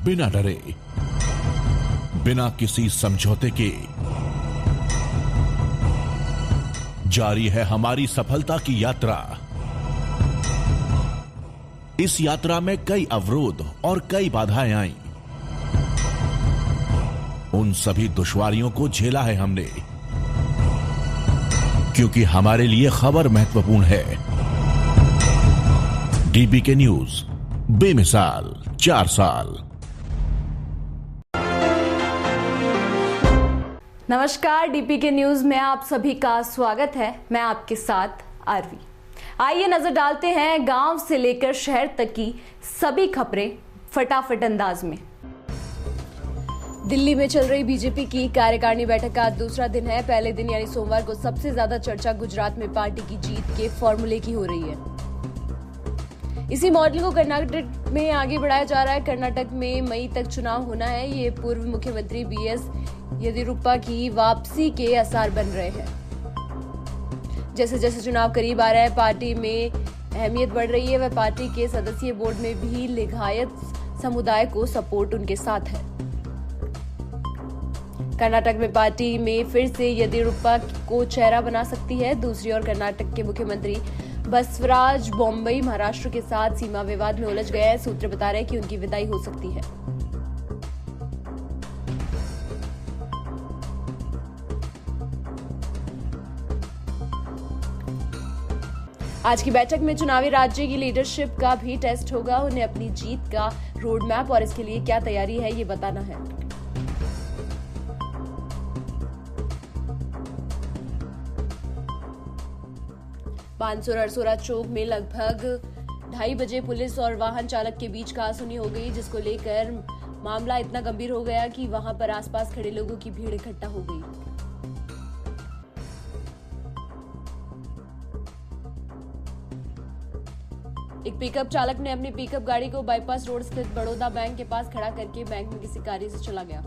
बिना डरे, बिना किसी समझौते के जारी है हमारी सफलता की यात्रा। इस यात्रा में कई अवरोध और कई बाधाएं आईं। उन सभी दुश्वारियों को झेला है हमने, क्योंकि हमारे लिए खबर महत्वपूर्ण है। डीबीके न्यूज, बेमिसाल 4 साल। नमस्कार, डीपीके न्यूज में आप सभी का स्वागत है। मैं आपके साथ आरवी। आइए नजर डालते हैं गांव से लेकर शहर तक की सभी खबरें फटाफट अंदाज में। दिल्ली में चल रही बीजेपी की कार्यकारिणी बैठक का दूसरा दिन है। पहले दिन यानी सोमवार को सबसे ज्यादा चर्चा गुजरात में पार्टी की जीत के फॉर्मूले की हो रही है। इसी मॉडल को कर्नाटक में आगे बढ़ाया जा रहा है। कर्नाटक में मई तक चुनाव होना है। ये पूर्व मुख्यमंत्री बीएस येदियुरप्पा की वापसी के आसार बन रहे हैं। जैसे जैसे चुनाव करीब आ रहा है, पार्टी में अहमियत बढ़ रही है। वह पार्टी के सदस्यीय बोर्ड में भी लिंगायत समुदाय को सपोर्ट उनके साथ है। कर्नाटक में पार्टी में फिर से येदियुरप्पा को चेहरा बना सकती है। दूसरी ओर कर्नाटक के मुख्यमंत्री बसवराज बोम्मई महाराष्ट्र के साथ सीमा विवाद में उलझ गए हैं। सूत्र बता रहे हैं कि उनकी विदाई हो सकती है। आज की बैठक में चुनावी राज्य की लीडरशिप का भी टेस्ट होगा। उन्हें अपनी जीत का रोड मैप और इसके लिए क्या तैयारी है, ये बताना है। बानसूर अरसोरा चौक में लगभग 2:30 बजे पुलिस और वाहन चालक के बीच कहासुनी हो गई, जिसको लेकर मामला इतना गंभीर हो गया कि वहां पर आसपास खड़े लोगों की भीड़ इकट्ठा हो गई। एक पिकअप चालक ने अपनी पिकअप गाड़ी को बाईपास रोड स्थित बड़ौदा बैंक के पास खड़ा करके बैंक में किसी कार्य से चला गया।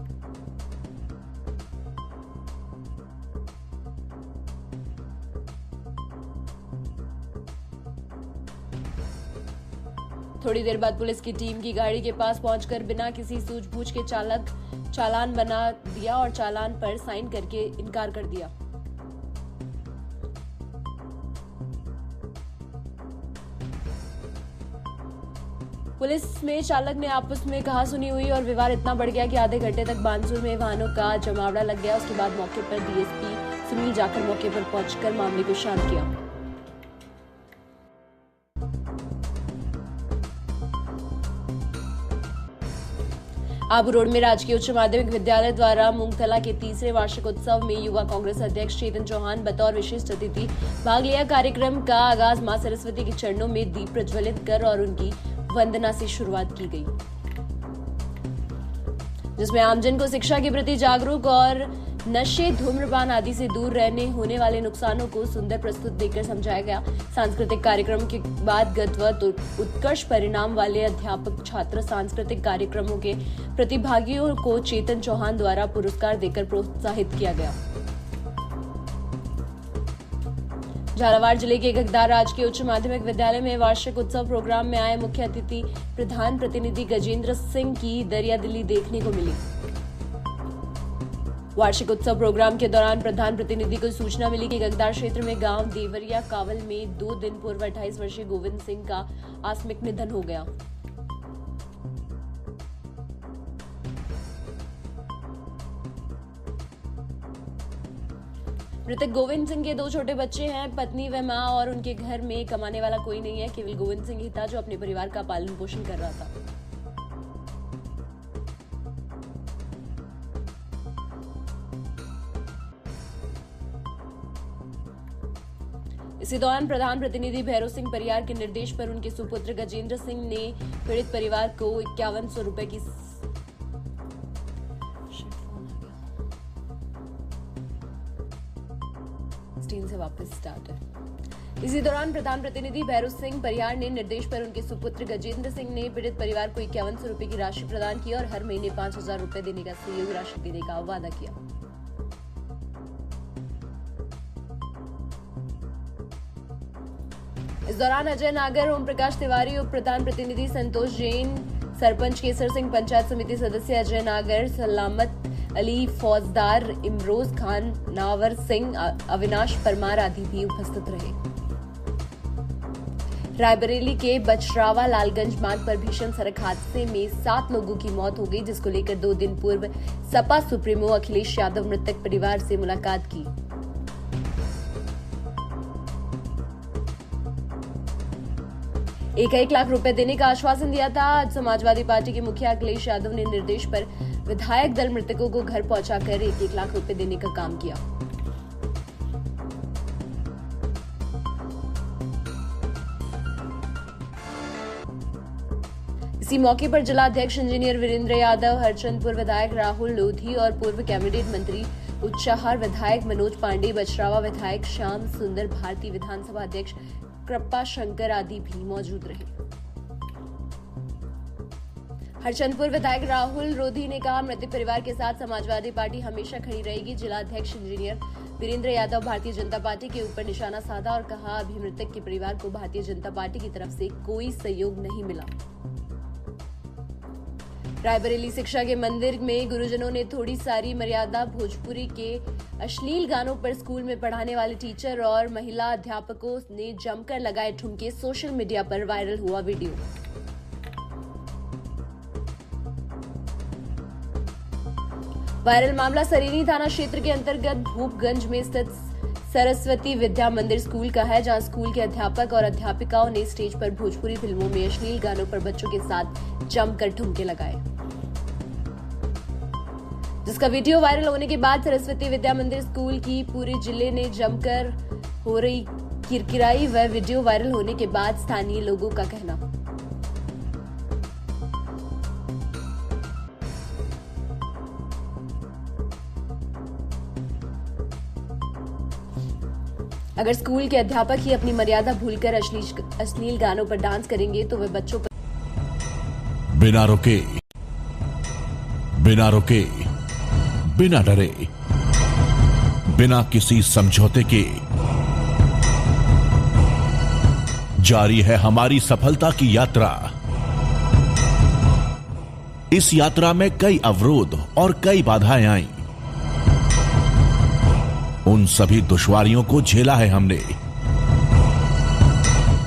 थोड़ी देर बाद पुलिस की टीम की गाड़ी के पास पहुंचकर बिना किसी सूझबूझ के चालक चालान बना दिया और चालान पर साइन करके इनकार कर दिया। पुलिस में चालक ने आपस में कहासुनी हुई और विवाद इतना बढ़ गया कि आधे घंटे तक बानसूर में वाहनों का जमावड़ा लग गया। उसके बाद मौके पर डीएसपी सुनील जाकर मौके पर पहुंचकर मामले को शांत किया। आबू रोड में राजकीय उच्च माध्यमिक विद्यालय द्वारा मूंगतला के तीसरे वार्षिक उत्सव में युवा कांग्रेस अध्यक्ष चेतन चौहान बतौर विशिष्ट अतिथि भाग लिया। कार्यक्रम का आगाज मां सरस्वती के चरणों में दीप प्रज्वलित कर और उनकी वंदना से शुरुआत की गई, जिसमें आमजन को शिक्षा के प्रति जागरूक और नशे, धूम्रपान आदि से दूर रहने होने वाले नुकसानों को सुंदर प्रस्तुत देकर समझाया गया। सांस्कृतिक कार्यक्रम के बाद गत उत्कृष्ट परिणाम वाले अध्यापक छात्र सांस्कृतिक कार्यक्रमों के प्रतिभागियों को चेतन चौहान द्वारा पुरस्कार देकर प्रोत्साहित किया गया। झालावाड़ जिले के गगदार राजकीय उच्च माध्यमिक विद्यालय में वार्षिक उत्सव प्रोग्राम में आए मुख्य अतिथि प्रधान प्रतिनिधि गजेंद्र सिंह की दरियादिली देखने को मिली। वार्षिक उत्सव प्रोग्राम के दौरान प्रधान प्रतिनिधि को सूचना मिली कि गगदार क्षेत्र में गांव देवरिया कावल में 2 दिन पूर्व 28 वर्षीय गोविंद सिंह का आकस्मिक निधन हो गया। मृतक गोविंद सिंह के 2 छोटे बच्चे हैं, पत्नी व मां, और उनके घर में कमाने वाला कोई नहीं है। केवल गोविंद सिंह ही था जो अपने परिवार का पालन पोषण कर रहा था। इसी दौरान प्रधान प्रतिनिधि भैरव सिंह परियार के निर्देश पर उनके सुपुत्र गजेंद्र सिंह ने पीड़ित परिवार को 5100 रुपए की से वापस स्टार्ट है। इसी दौरान प्रधान प्रतिनिधि भैरव सिंह परियार ने निर्देश पर उनके सुपुत्र गजेंद्र सिंह ने पीड़ित परिवार को 5100 रुपए की राशि प्रदान की और हर महीने 5000 रुपए देने का सहयोग राशि देने का वादा किया। इस दौरान अजय नागर, ओम प्रकाश तिवारी, उप प्रधान प्रतिनिधि संतोष जैन सरपंच केसर सिंह, पंचायत समिति सदस्य अजय नागर, सलामत अली, फौजदार इमरोज खान, नावर सिंह, अविनाश परमार आदि भी उपस्थित रहे। रायबरेली के बचरावा लालगंज मार्ग पर भीषण सड़क हादसे में 7 लोगों की मौत हो गई, जिसको लेकर 2 दिन पूर्व सपा सुप्रीमो अखिलेश यादव मृतक परिवार से मुलाकात की। एक लाख रुपए देने का आश्वासन दिया था। आज समाजवादी पार्टी के मुखिया अखिलेश यादव ने निर्देश पर विधायक दल मृतकों को घर पहुंचाकर 1 लाख रुपए देने का काम किया। इसी मौके पर जिला अध्यक्ष इंजीनियर वीरेंद्र यादव, हरचंदपुर विधायक राहुल लोधी और पूर्व कैबिनेट मंत्री उच्चाहार विधायक मनोज पांडे, बचरावा विधायक श्याम सुंदर भारती, विधानसभा अध्यक्ष कृपा शंकर आदि भी मौजूद रहे। हरचंदपुर विधायक राहुल लोधी ने कहा, मृतक परिवार के साथ समाजवादी पार्टी हमेशा खड़ी रहेगी। जिला अध्यक्ष इंजीनियर वीरेंद्र यादव भारतीय जनता पार्टी के ऊपर निशाना साधा और कहा, अभी मृतक के परिवार को भारतीय जनता पार्टी की तरफ से कोई सहयोग नहीं मिला। रायबरेली शिक्षा के मंदिर में गुरुजनों ने थोड़ी सारी मर्यादा, भोजपुरी के अश्लील गानों पर स्कूल में पढ़ाने वाले टीचर और महिला अध्यापकों ने जमकर लगाए ठुमके। सोशल मीडिया पर वायरल हुआ वीडियो। वायरल मामला सरीनी थाना क्षेत्र के अंतर्गत भूपगंज में स्थित सरस्वती विद्या मंदिर स्कूल का है, जहां स्कूल के अध्यापक और अध्यापिकाओं ने स्टेज पर भोजपुरी फिल्मों में अश्लील गानों पर बच्चों के साथ जमकर ठुमके लगाए, जिसका वीडियो वायरल होने के बाद सरस्वती विद्या मंदिर स्कूल की पूरे जिले ने जमकर हो रही किरकिराई व वीडियो वायरल होने के बाद स्थानीय लोगों का कहना। अगर स्कूल के अध्यापक ही अपनी मर्यादा भूलकर अश्लील गानों पर डांस करेंगे तो वे बच्चों पर बिना रुके, बिना डरे, बिना किसी समझौते के जारी है हमारी सफलता की यात्रा। इस यात्रा में कई अवरोध और कई बाधाएं आईं। उन सभी दुश्वारियों को झेला है हमने,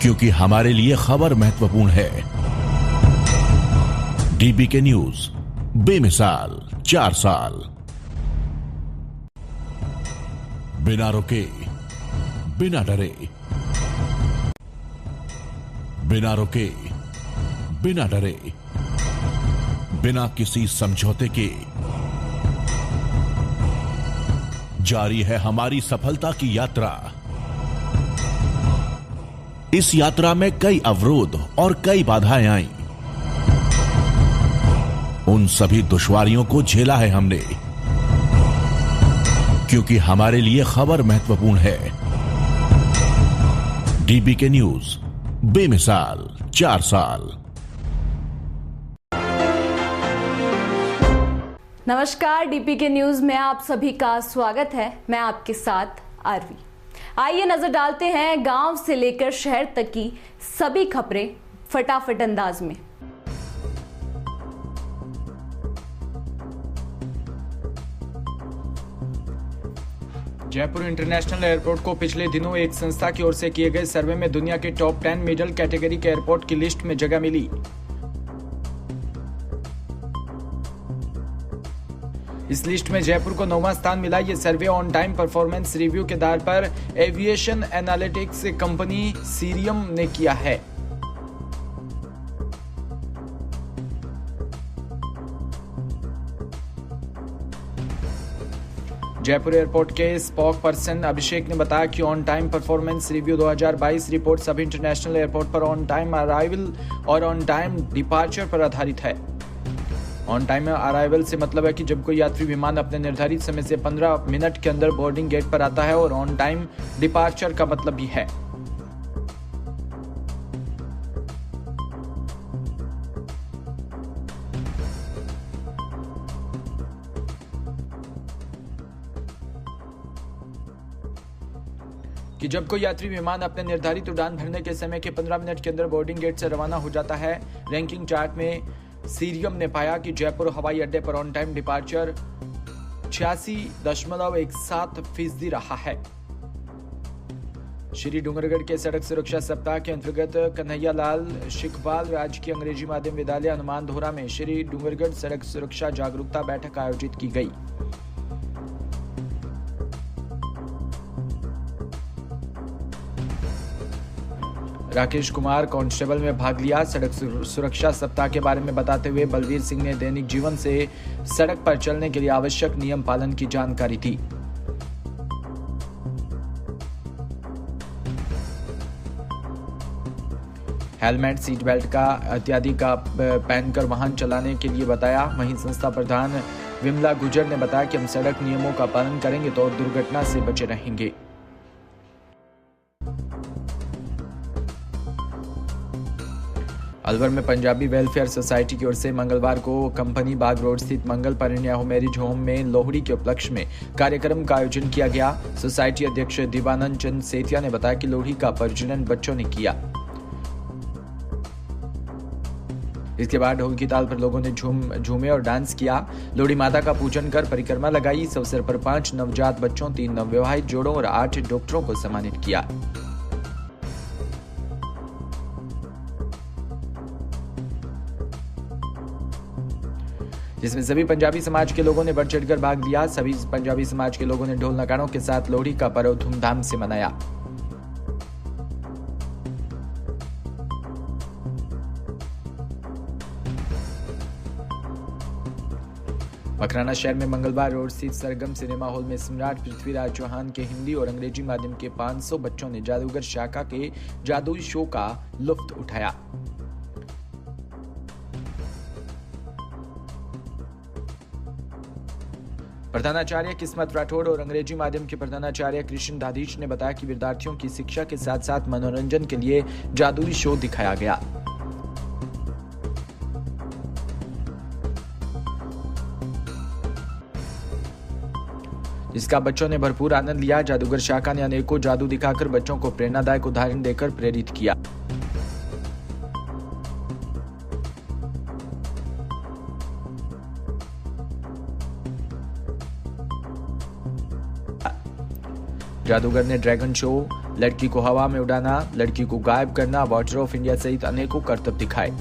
क्योंकि हमारे लिए खबर महत्वपूर्ण है। डीबीके न्यूज, बेमिसाल 4 साल। बिना रुके, बिना डरे, बिना रुके, बिना डरे, बिना किसी समझौते के जारी है हमारी सफलता की यात्रा। इस यात्रा में कई अवरोध और कई बाधाएं आईं। उन सभी दुश्वारियों को झेला है हमने, क्योंकि हमारे लिए खबर महत्वपूर्ण है। डीबीके न्यूज, बेमिसाल 4 साल। नमस्कार, डीपीके न्यूज में आप सभी का स्वागत है। मैं आपके साथ आरवी। आइए नजर डालते हैं गांव से लेकर शहर तक की सभी खबरें फटाफट अंदाज में। जयपुर इंटरनेशनल एयरपोर्ट को पिछले दिनों एक संस्था की ओर से किए गए सर्वे में दुनिया के टॉप 10 मिडिल कैटेगरी के एयरपोर्ट की लिस्ट में जगह मिली। इस लिस्ट में जयपुर को 9वां स्थान मिला। ये सर्वे ऑन टाइम परफॉर्मेंस रिव्यू के आधार पर एविएशन एनालिटिक्स कंपनी सीरियम ने किया है। जयपुर एयरपोर्ट के स्पोक पर्सन अभिषेक ने बताया कि on time performance review 2022 report सभी इंटरनेशनल एयरपोर्ट पर ऑन टाइम अराइवल और ऑन टाइम डिपार्चर पर आधारित है। ऑन टाइम अराइवल से मतलब है कि जब कोई यात्री विमान अपने निर्धारित समय से 15 मिनट के अंदर बोर्डिंग गेट पर आता है, और ऑन टाइम डिपार्चर का मतलब भी है कि जब कोई यात्री विमान अपने निर्धारित उड़ान भरने के समय के 15 मिनट के अंदर बोर्डिंग गेट से रवाना हो जाता है। रैंकिंग चार्ट में सीरियम ने पाया कि जयपुर हवाई अड्डे पर ऑन टाइम डिपार्चर 86.17% रहा है। श्री डूंगरगढ़ के सड़क सुरक्षा सप्ताह के अंतर्गत कन्हैयालाल शिखवाल राजकीय अंग्रेजी माध्यम विद्यालय हनुमान धोरा में श्री डूंगरगढ़ सड़क सुरक्षा जागरूकता बैठक आयोजित की गई। राकेश कुमार कांस्टेबल में भाग लिया। सड़क सुरक्षा सप्ताह के बारे में बताते हुए बलवीर सिंह ने दैनिक जीवन से सड़क पर चलने के लिए आवश्यक नियम पालन की जानकारी दी। हेलमेट, सीट बेल्ट का इत्यादि का पहनकर वाहन चलाने के लिए बताया। वहीं संस्था प्रधान विमला गुजर ने बताया कि हम सड़क नियमों का पालन करेंगे तो दुर्घटना से बचे रहेंगे। अलवर में पंजाबी वेलफेयर सोसाइटी की ओर से मंगलवार को कंपनी बाग रोड स्थित मंगल परिणय मैरिज होम में लोहड़ी के उपलक्ष्य में कार्यक्रम का आयोजन किया गया। सोसाइटी अध्यक्ष दिवानंद चंद सेतिया ने बताया कि लोहड़ी का प्रजनन बच्चों ने किया। इसके बाद ढोल की ताल पर लोगों ने झूमे और डांस किया। लोहड़ी माता का पूजन कर परिक्रमा लगाई। इस अवसर पर 5 नवजात बच्चों, 3 नवविवाहित जोड़ों और 8 डॉक्टरों को सम्मानित किया। जिसमें सभी पंजाबी समाज के लोगों ने बढ़ चढ़कर भाग लिया। सभी पंजाबी समाज के लोगों ने ढोल नगाड़ों के साथ लोहड़ी का पर्व धूमधाम से मनाया। मकराना शहर में मंगलवार रोड स्थित सरगम सिनेमा हॉल में सम्राट पृथ्वीराज चौहान के हिंदी और अंग्रेजी माध्यम के 500 बच्चों ने जादूगर शाखा के जादुई शो का लुत्फ उठाया। प्रधानाचार्य किस्मत राठौड़ और अंग्रेजी माध्यम के प्रधानाचार्य कृष्ण दाधीच ने बताया कि विद्यार्थियों की शिक्षा के साथ साथ मनोरंजन के लिए जादुई शो दिखाया गया। जिसका बच्चों ने भरपूर आनंद लिया। जादूगर शाखा ने अनेकों जादू दिखाकर बच्चों को प्रेरणादायक उदाहरण देकर प्रेरित किया। जादूगर ने ड्रैगन शो, लड़की को हवा में उड़ाना, लड़की को गायब करना, वॉटर ऑफ इंडिया सहित अनेकों करतब दिखाए।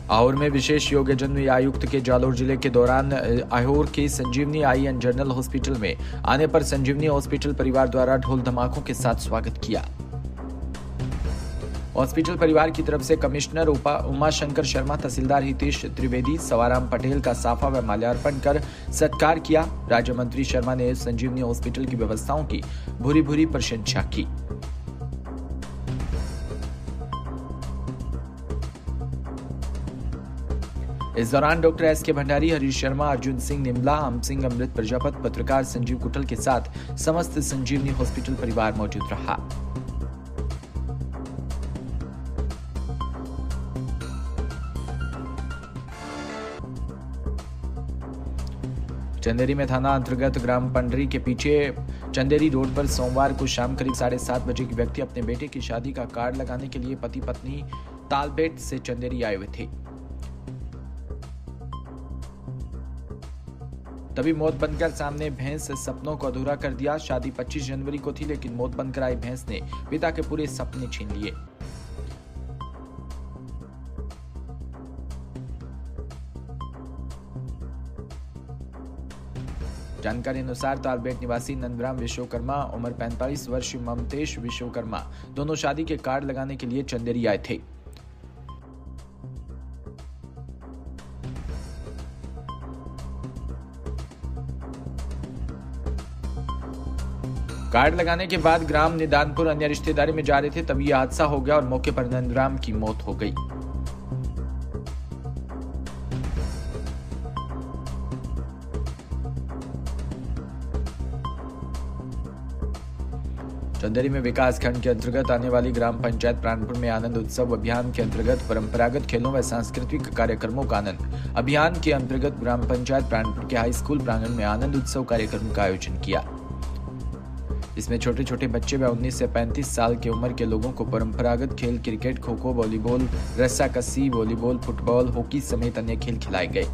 आहोर में विशेष योग्यजन आयुक्त के जालोर जिले के दौरान आहोर के संजीवनी आई एंड जनरल हॉस्पिटल में आने पर संजीवनी हॉस्पिटल परिवार द्वारा ढोल धमाकों के साथ स्वागत किया। हॉस्पिटल परिवार की तरफ से कमिश्नर उमाशंकर शर्मा, तहसीलदार हितेश त्रिवेदी, सवाराम पटेल का साफा व माल्यार्पण कर सत्कार किया। राज्य मंत्री शर्मा ने संजीवनी हॉस्पिटल की व्यवस्थाओं की भूरी भूरी प्रशंसा की। इस दौरान डॉक्टर एस के भंडारी, हरीश शर्मा, अर्जुन सिंह निमला, हम सिंह, अमृत प्रजापत, पत्रकार संजीव कुटल के साथ समस्त संजीवनी हॉस्पिटल परिवार मौजूद रहा। चंदेरी में थाना अंतर्गत ग्राम पंडरी के पीछे चंदेरी रोड पर सोमवार को शाम करीब 7:30 बजे एक व्यक्ति अपने बेटे की शादी का कार्ड लगाने के लिए पति पत्नी तालबेट से चंदेरी आए हुए थे। तभी मौत बनकर सामने भैंस सपनों को अधूरा कर दिया। शादी 25 जनवरी को थी, लेकिन मौत बनकर आई भैंस ने पिता के पूरे सपने छीन लिए। जानकारी अनुसार तालबेट निवासी नंदराम विश्वकर्मा, उम्र 45 वर्ष, ममतेश विश्वकर्मा दोनों शादी के कार्ड लगाने के लिए चंदेरी आए थे। कार्ड लगाने के बाद ग्राम निदानपुर अन्य रिश्तेदारी में जा रहे थे, तभी यह हादसा हो गया और मौके पर नंदराम की मौत हो गई। चंदेरी में विकास खंड के अंतर्गत आने वाली ग्राम पंचायत प्राणपुर में आनंद उत्सव अभियान के अंतर्गत परंपरागत खेलों व सांस्कृतिक कार्यक्रमों का आनंद अभियान के अंतर्गत ग्राम पंचायत प्राणपुर के हाई स्कूल प्रांगण में आनंद उत्सव कार्यक्रम का आयोजन किया। इसमें छोटे छोटे बच्चे व 19 से 35 साल की उम्र के लोगों को परंपरागत खेल cricket, kho kho, volleyball, रस्साकसी, volleyball, football, hockey समेत अन्य खेल खिलाए गए।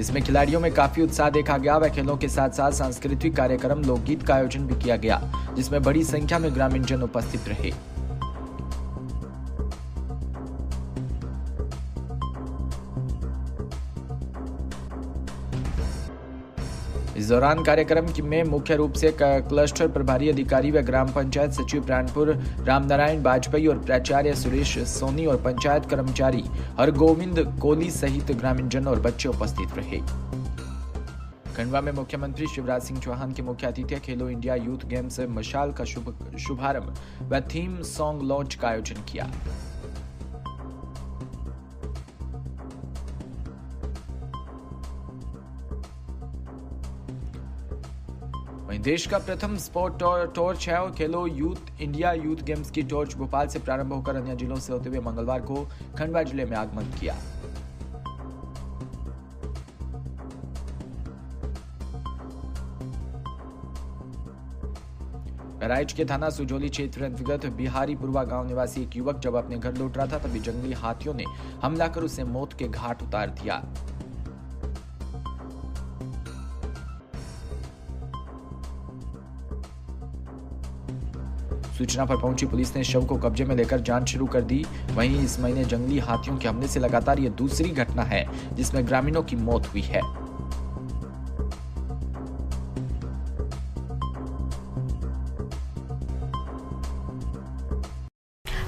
इसमें खिलाड़ियों में काफी उत्साह देखा गया व खेलों के साथ साथ सांस्कृतिक कार्यक्रम, लोकगीत का आयोजन भी किया गया, जिसमें बड़ी संख्या में ग्रामीण जन उपस्थित रहे। इस दौरान कार्यक्रम में मुख्य रूप से क्लस्टर प्रभारी अधिकारी व ग्राम पंचायत सचिव प्राणपुर रामनारायण वाजपेयी और प्राचार्य सुरेश सोनी और पंचायत कर्मचारी हरगोविंद कोहली सहित ग्रामीण जन और बच्चे उपस्थित रहे। खंडवा में मुख्यमंत्री शिवराज सिंह चौहान के मुख्य अतिथि खेलो इंडिया यूथ गेम्स मशाल का शुभारंभ व थीम सॉन्ग लॉन्च का आयोजन किया। वहीं देश का प्रथम स्पोर्ट टॉर्च है और खेलो यूथ इंडिया यूथ गेम्स की टॉर्च भोपाल से प्रारंभ होकर अन्य जिलों से होते हुए मंगलवार को खंडवा जिले में आगमन किया। बहराइच के थाना सुजोली क्षेत्र अंतर्गत बिहारीपुरवा गांव निवासी एक युवक जब अपने घर लौट रहा था तभी जंगली हाथियों ने हमला कर उसे मौत के घाट उतार दिया। सूचना पर पहुंची पुलिस ने शव को कब्जे में लेकर जांच शुरू कर दी। वहीं इस महीने जंगली हाथियों के हमले से लगातार ये दूसरी घटना है जिसमें ग्रामीणों की मौत हुई है।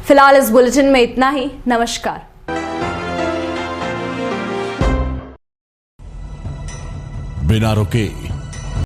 फिलहाल इस बुलेटिन में इतना ही। नमस्कार। बिना रुके